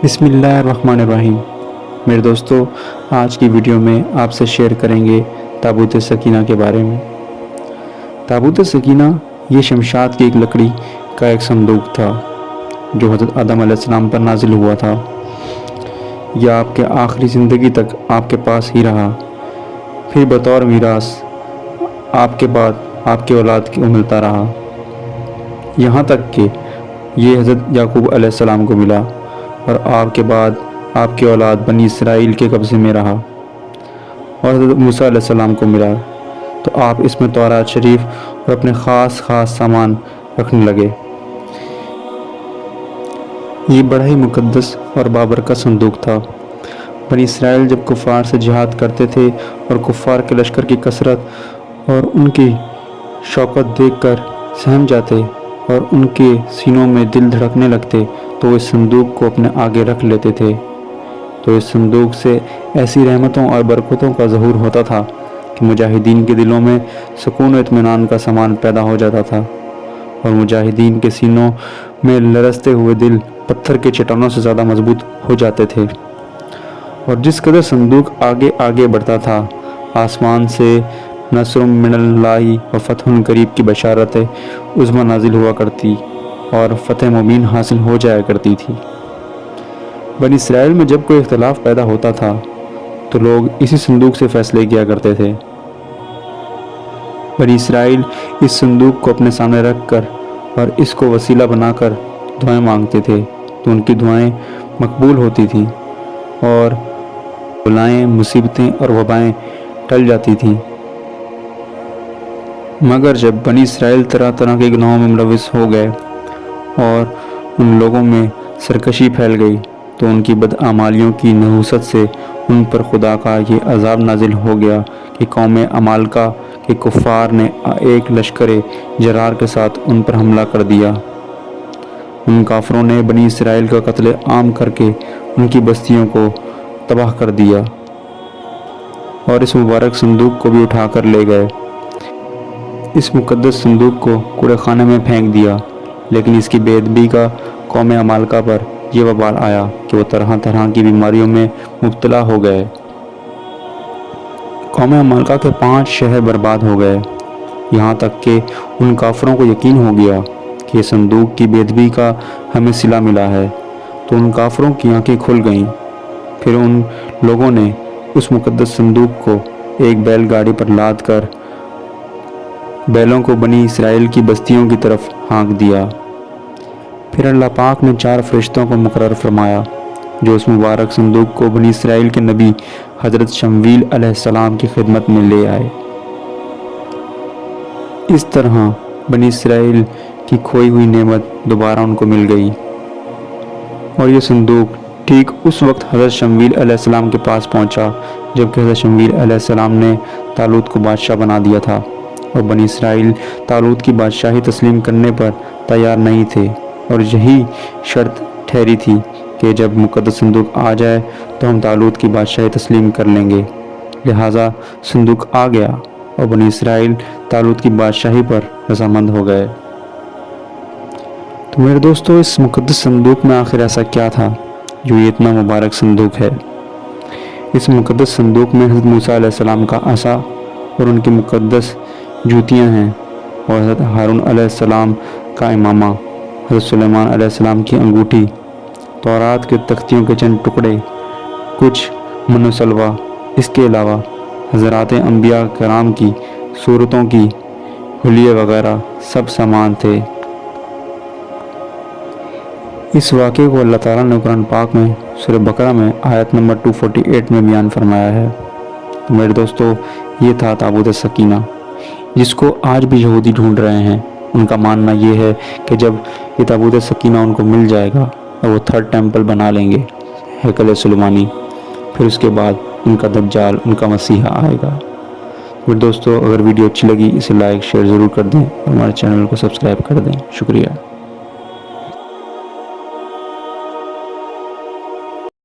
بسم اللہ الرحمن الرحیم۔ میرے دوستو، آج کی ویڈیو میں آپ سے شیئر کریں گے تابوت سکینہ کے بارے میں۔ تابوت سکینہ یہ شمشاد کی ایک لکڑی کا ایک صندوق تھا جو حضرت آدم علیہ السلام پر نازل ہوا تھا۔ یہ آپ کے آخری زندگی تک آپ کے پاس ہی رہا، پھر بطور میراث آپ کے بعد آپ کے اولاد کو ملتا رہا، یہاں تک کہ یہ حضرت یعقوب علیہ السلام کو ملا اور آپ کے بعد آپ کی اولاد بنی اسرائیل کے قبضے میں رہا، اور حضرت موسیٰ علیہ السلام کو ملا تو آپ اس میں تورات شریف اور اپنے خاص سامان رکھنے لگے۔ یہ بڑا ہی مقدس اور بابرکت صندوق تھا۔ بنی اسرائیل جب کفار سے جہاد کرتے تھے اور کفار کے لشکر کی کثرت اور ان کی شوکت دیکھ کر سہم جاتے اور ان کے سینوں میں دل دھڑکنے لگتے تو اس صندوق کو اپنے آگے رکھ لیتے تھے، تو اس صندوق سے ایسی رحمتوں اور برکتوں کا ظہور ہوتا تھا کہ مجاہدین کے دلوں میں سکون و اطمینان کا سامان پیدا ہو جاتا تھا، اور مجاہدین کے سینوں میں لرزتے ہوئے دل پتھر کے چٹانوں سے زیادہ مضبوط ہو جاتے تھے۔ اور جس قدر صندوق آگے بڑھتا تھا، آسمان سے نصر من اللہ و فتح قریب کی بشارت عظمی نازل ہوا کرتی اور فتح مبین حاصل ہو جایا کرتی تھی۔ بنی اسرائیل میں جب کوئی اختلاف پیدا ہوتا تھا تو لوگ اسی صندوق سے فیصلے کیا کرتے تھے۔ بنی اسرائیل اس صندوق کو اپنے سامنے رکھ کر اور اس کو وسیلہ بنا کر دعائیں مانگتے تھے تو ان کی دعائیں مقبول ہوتی تھیں اور بلائیں، مصیبتیں اور وبائیں ٹل جاتی تھیں۔ مگر جب بنی اسرائیل طرح طرح کے گناہوں میں ملوث ہو گئے اور ان لوگوں میں سرکشی پھیل گئی تو ان کی بدعمالیوں کی نحوست سے ان پر خدا کا یہ عذاب نازل ہو گیا کہ قوم عمالقہ کے کفار نے ایک لشکر جرار کے ساتھ ان پر حملہ کر دیا۔ ان کافروں نے بنی اسرائیل کا قتل عام کر کے ان کی بستیوں کو تباہ کر دیا اور اس مبارک صندوق کو بھی اٹھا کر لے گئے۔ اس مقدس صندوق کو کوڑے خانے میں پھینک دیا، لیکن اس کی بے ادبی کا قوم عمالقہ پر یہ وبال آیا کہ وہ طرح طرح کی بیماریوں میں مبتلا ہو گئے۔ قوم عمالقہ کے 5 شہر برباد ہو گئے، یہاں تک کہ ان کافروں کو یقین ہو گیا کہ یہ صندوق کی بے ادبی کا ہمیں صلہ ملا ہے، تو ان کافروں کی آنکھیں کھل گئیں۔ پھر ان لوگوں نے اس مقدس صندوق کو ایک بیل گاڑی پر لاد کر بیلوں کو بنی اسرائیل کی بستیوں کی طرف ہانک دیا۔ پھر اللہ پاک نے 4 فرشتوں کو مقرر فرمایا جو اس مبارک صندوق کو بنی اسرائیل کے نبی حضرت شمویل علیہ السلام کی خدمت میں لے آئے۔ اس طرح بنی اسرائیل کی کھوئی ہوئی نعمت دوبارہ ان کو مل گئی، اور یہ صندوق ٹھیک اس وقت حضرت شمویل علیہ السلام کے پاس پہنچا جبکہ حضرت شمویل علیہ السلام نے طالوت کو بادشاہ بنا دیا تھا، اور بنی اسرائیل طالوت کی بادشاہی تسلیم کرنے پر تیار نہیں تھے، اور یہی شرط ٹھہری تھی کہ جب مقدس صندوق آ جائے تو ہم طالوت کی بادشاہی تسلیم کر لیں گے۔ لہٰذا صندوق آ گیا اور بنی اسرائیل طالوت کی بادشاہی پر رضامند ہو گئے۔ تو میرے دوستو، اس مقدس صندوق میں آخر ایسا کیا تھا جو یہ اتنا مبارک صندوق ہے؟ اس مقدس صندوق میں حضرت موسیٰ علیہ السلام کا عصا اور ان کی مقدس جوتیاں ہیں، اور حضرت ہارون علیہ السلام کا امامہ، حضرت سلیمان علیہ السلام کی انگوٹھی، تورات کے تختیوں کے چند ٹکڑے، کچھ من و سلوہ، اس کے علاوہ حضرات انبیاء کرام کی صورتوں کی حلیے وغیرہ سب سامان تھے۔ اس واقعے کو اللہ تعالیٰ نے قرآن پاک میں سورہ بقرہ میں آیت نمبر 248 میں بیان فرمایا ہے۔ تو میرے دوستو، یہ تھا تابوت سکینہ، جس کو آج بھی یہودی ڈھونڈ رہے ہیں۔ ان کا ماننا یہ ہے کہ جب یہ تابوت سکینہ ان کو مل جائے گا اور وہ 3rd ٹیمپل بنا لیں گے، ہیکل سلیمانی، پھر اس کے بعد ان کا دجال، ان کا مسیحا آئے گا۔ پھر دوستو، اگر ویڈیو اچھی لگی اسے لائک شیئر ضرور کر دیں اور ہمارے چینل کو سبسکرائب کر دیں۔ شکریہ۔